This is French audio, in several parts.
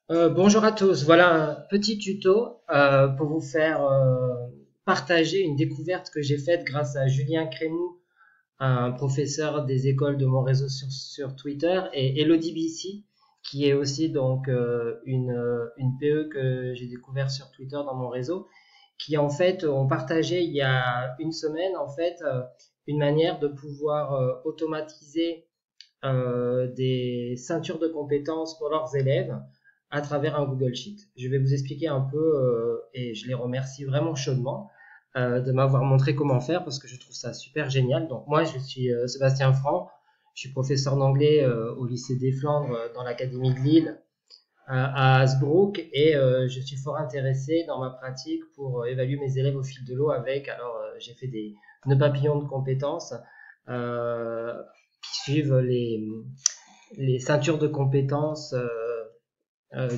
Bonjour à tous, voilà un petit tuto pour vous faire partager une découverte que j'ai faite grâce à Julien Crémou, un professeur des écoles de mon réseau sur Twitter, et Elodie BC, qui est aussi donc une PE que j'ai découvert sur Twitter dans mon réseau, qui en fait ont partagé il y a une semaine en fait une manière de pouvoir automatiser des ceintures de compétences pour leurs élèves à travers un Google Sheet. Je vais vous expliquer un peu et je les remercie vraiment chaudement de m'avoir montré comment faire parce que je trouve ça super génial. Donc moi je suis Sébastien Franc, je suis professeur d'anglais au lycée des Flandres dans l'académie de Lille à Hasbrook et je suis fort intéressé dans ma pratique pour évaluer mes élèves au fil de l'eau avec, alors j'ai fait des nœuds papillons de compétences euh, qui suivent les ceintures de compétences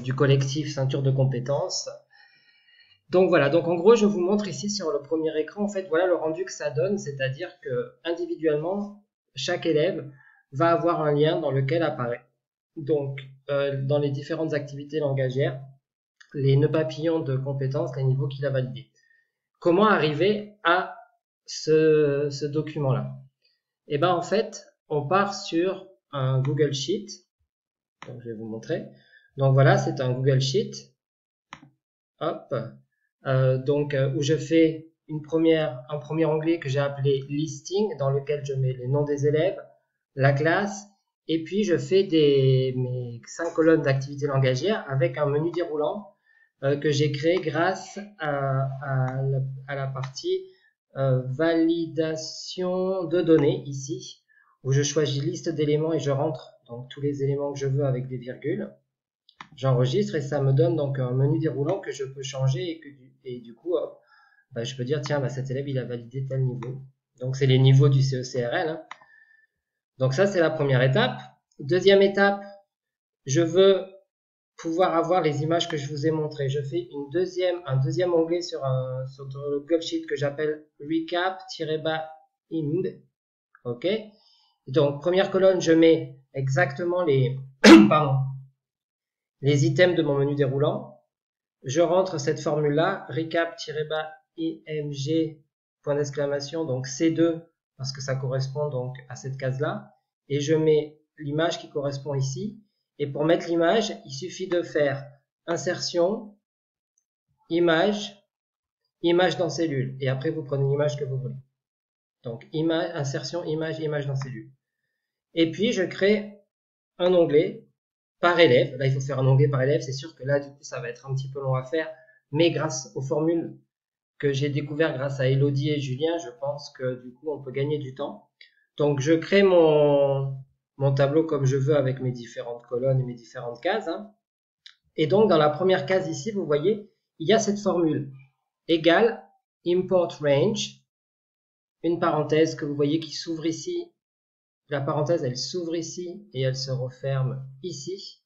du collectif ceinture de compétences. Donc voilà, donc en gros je vous montre ici sur le premier écran, en fait voilà le rendu que ça donne, c'est-à-dire que individuellement chaque élève va avoir un lien dans lequel apparaît. Donc dans les différentes activités langagières, les nœuds papillons de compétences, les niveaux qu'il a validés. Comment arriver à ce document-là? Et ben en fait, on part sur un Google Sheet. Donc, je vais vous montrer. Donc voilà, c'est un Google Sheet. Hop. Où je fais un premier onglet que j'ai appelé Listing, dans lequel je mets les noms des élèves, la classe, et puis je fais mes 5 colonnes d'activités langagières avec un menu déroulant que j'ai créé grâce à la partie validation de données ici, où je choisis liste d'éléments et je rentre donc tous les éléments que je veux avec des virgules. J'enregistre et ça me donne donc un menu déroulant que je peux changer et du coup, hop, je peux dire, tiens, cet élève, il a validé tel niveau. Donc, c'est les niveaux du CECRL. Hein. Donc, ça, c'est la première étape. Deuxième étape, je veux pouvoir avoir les images que je vous ai montrées. Je fais un deuxième onglet sur le Google Sheet que j'appelle recap-imb. OK. Donc, première colonne, je mets exactement pardon, les items de mon menu déroulant. Je rentre cette formule-là, recap-img, point d'exclamation, donc C2, parce que ça correspond donc à cette case-là. Et je mets l'image qui correspond ici. Et pour mettre l'image, il suffit de faire insertion, image, image dans cellule. Et après, vous prenez l'image que vous voulez. Donc, insertion, image dans cellule. Et puis, je crée un onglet par élève. Là, il faut faire un onglet par élève. C'est sûr que là, du coup, ça va être un petit peu long à faire. Mais grâce aux formules que j'ai découvert grâce à Elodie et Julien, je pense que du coup, on peut gagner du temps. Donc, je crée mon tableau comme je veux avec mes différentes colonnes et mes différentes cases. Hein. Et donc, dans la première case ici, vous voyez, il y a cette formule égale import range, une parenthèse que vous voyez qui s'ouvre ici. La parenthèse, elle s'ouvre ici et elle se referme ici.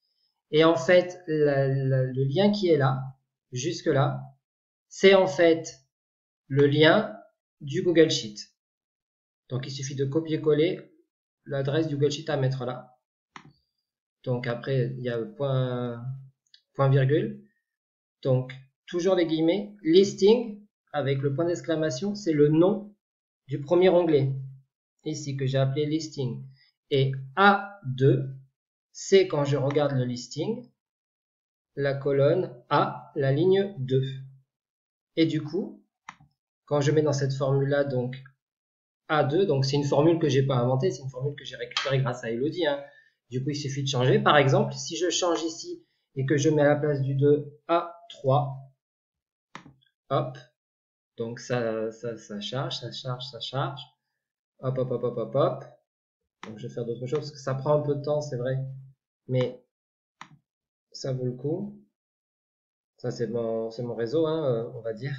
Et en fait, le lien qui est là, jusque là, c'est en fait le lien du Google Sheet. Donc, il suffit de copier-coller l'adresse du Google Sheet à mettre là. Donc, après, il y a point virgule. Donc, toujours les guillemets. Listing, avec le point d'exclamation, c'est le nom du premier onglet. Ici, que j'ai appelé listing. Et A2, c'est quand je regarde le listing, la colonne A, la ligne 2. Et du coup, quand je mets dans cette formule-là, donc A2, donc c'est une formule que j'ai pas inventée, c'est une formule que j'ai récupérée grâce à Elodie. Hein. Du coup, il suffit de changer. Par exemple, si je change ici et que je mets à la place du 2 A3, hop, donc ça charge, ça charge, ça charge. Hop, hop, hop, hop, hop, hop. Donc je vais faire d'autres choses parce que ça prend un peu de temps, c'est vrai. Mais ça vaut le coup. Ça, c'est mon réseau, hein, on va dire.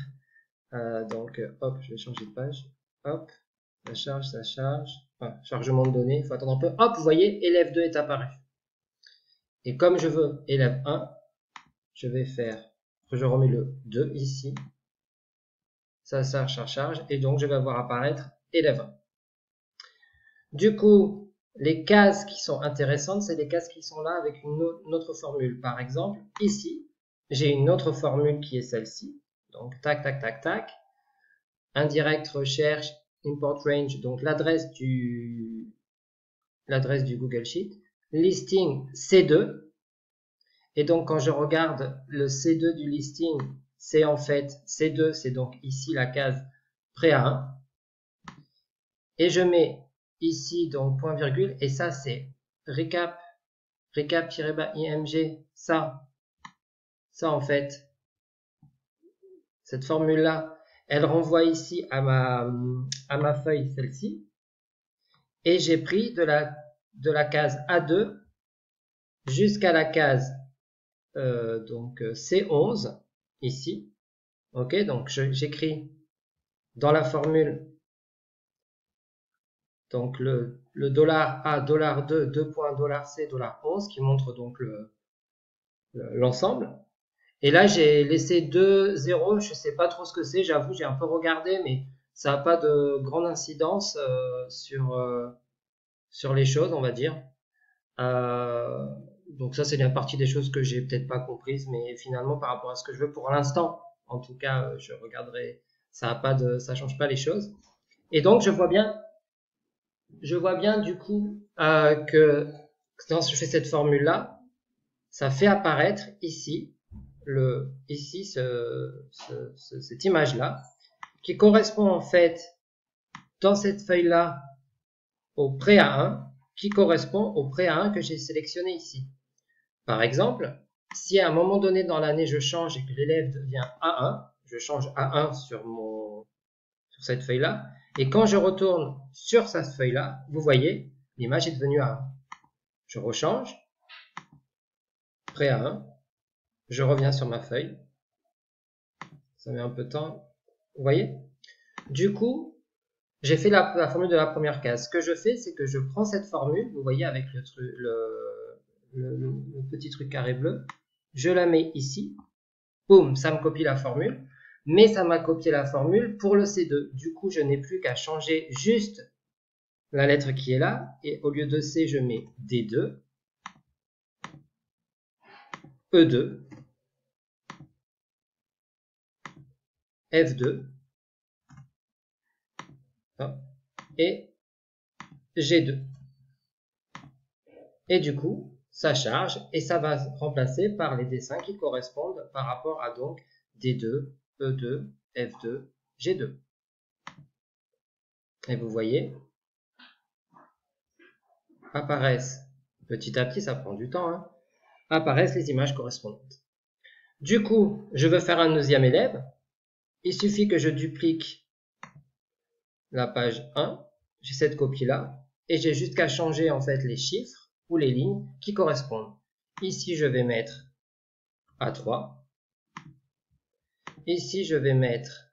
Donc, hop, je vais changer de page. Hop, ça charge, ça charge. Enfin, chargement de données, il faut attendre un peu. Hop, vous voyez, élève 2 est apparu. Et comme je veux élève 1, je vais faire, je remets le 2 ici. Ça charge, ça charge. Et donc, je vais voir apparaître élève 1. Du coup, Les cases qui sont intéressantes, c'est les cases qui sont là avec une autre formule. Par exemple, ici, j'ai une autre formule qui est celle-ci. Donc, tac, tac, tac, tac. Indirect recherche, import range, donc l'adresse du Google Sheet. Listing C2. Et donc, quand je regarde le C2 du listing, c'est en fait C2, c'est donc ici la case prêt à 1. Et je mets ici donc point virgule, et ça c'est recap-img, ça en fait, cette formule-là, elle renvoie ici à ma feuille, celle-ci. Et j'ai pris de la case A2 jusqu'à la case donc C11 ici. Ok, donc j'écris dans la formule donc le $A, $2, 2 points, $C, $11 qui montre donc l'ensemble. Et là j'ai laissé 2 0, je sais pas trop ce que c'est, j'avoue j'ai un peu regardé, mais ça n'a pas de grande incidence sur les choses, on va dire. Donc ça c'est une partie des choses que j'ai peut-être pas comprises, mais finalement par rapport à ce que je veux pour l'instant, en tout cas je regarderai, ça change pas les choses. Et donc je vois bien du coup que quand je fais cette formule là, ça fait apparaître ici cette image là qui correspond en fait dans cette feuille là au prêt à 1 qui correspond au prêt à 1 que j'ai sélectionné ici. Par exemple, si à un moment donné dans l'année je change et que l'élève devient A1, je change A1 sur cette feuille-là, et quand je retourne sur cette feuille-là, vous voyez, l'image est devenue A1. Je rechange, prêt à 1, je reviens sur ma feuille, ça met un peu de temps, vous voyez? Du coup, j'ai fait la formule de la première case. Ce que je fais, c'est que je prends cette formule, vous voyez avec le petit truc carré bleu, je la mets ici, boum, ça me copie la formule, mais ça m'a copié la formule pour le C2. Du coup, je n'ai plus qu'à changer juste la lettre qui est là, et au lieu de C, je mets D2, E2, F2, et G2. Et du coup, ça charge et ça va remplacer par les dessins qui correspondent par rapport à donc D2, E2, F2, G2. Et vous voyez, apparaissent petit à petit, ça prend du temps, hein, apparaissent les images correspondantes. Du coup, je veux faire un deuxième élève. Il suffit que je duplique la page 1, j'ai cette copie-là, et j'ai juste qu'à changer en fait les chiffres ou les lignes qui correspondent. Ici, je vais mettre A3. Ici, je vais mettre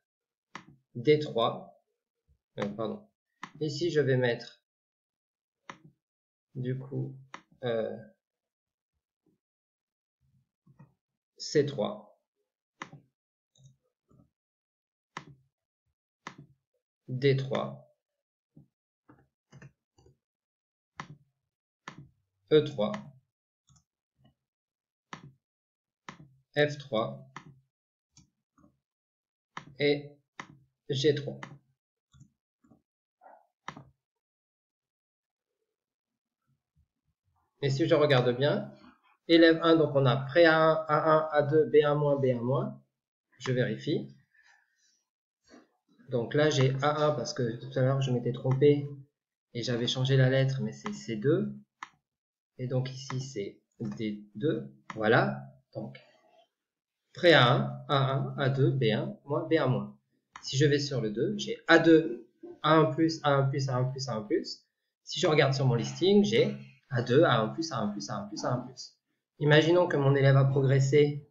D3. Pardon. Ici, je vais mettre du coup C3. D3. E3. F3. Et G3. Et si je regarde bien, élève 1, donc on a prêt A1, A1, A2, B1-, B1-. Je vérifie. Donc là, j'ai A1 parce que tout à l'heure, je m'étais trompé et j'avais changé la lettre, mais c'est C2. Et donc ici, c'est D2. Voilà. Donc, prêt A1, A1, A2, B1, B1-. Si je vais sur le 2, j'ai A2, A1+, A1+, A1+, A1+. Si je regarde sur mon listing, j'ai A2, A1+, A1+, A1+, A1+. Imaginons que mon élève a progressé,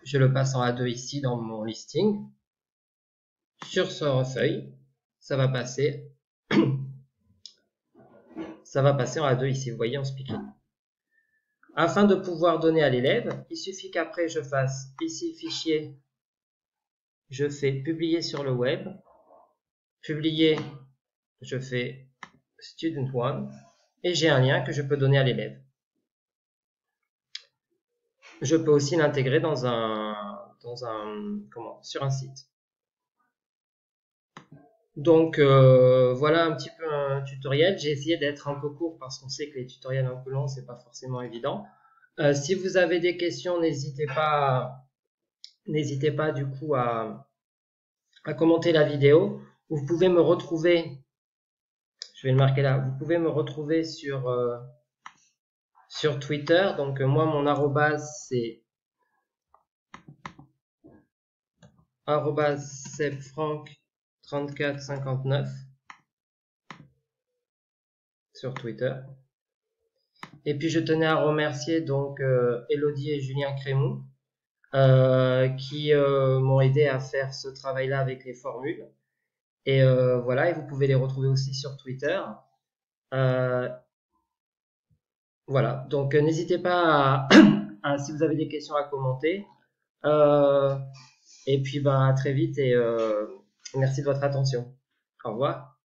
je le passe en A2 ici dans mon listing. Sur sa feuille, ça va passer en A2 ici, vous voyez en speaking. Afin de pouvoir donner à l'élève, il suffit qu'après je fasse ici fichier, je fais publier sur le web, publier, je fais student1, et j'ai un lien que je peux donner à l'élève. Je peux aussi l'intégrer sur un site. Donc voilà un petit peu un tutoriel. J'ai essayé d'être un peu court parce qu'on sait que les tutoriels un peu longs, c'est pas forcément évident. Si vous avez des questions, n'hésitez pas du coup à commenter la vidéo. Vous pouvez me retrouver, je vais le marquer là, vous pouvez me retrouver sur Twitter. Donc moi mon arrobase c'est @sepfrank3459 sur Twitter. Et puis je tenais à remercier donc Elodie et Julien Crémou qui m'ont aidé à faire ce travail-là avec les formules. Et voilà, et vous pouvez les retrouver aussi sur Twitter. Voilà, donc n'hésitez pas si vous avez des questions à commenter. Et puis à très vite et merci de votre attention. Au revoir.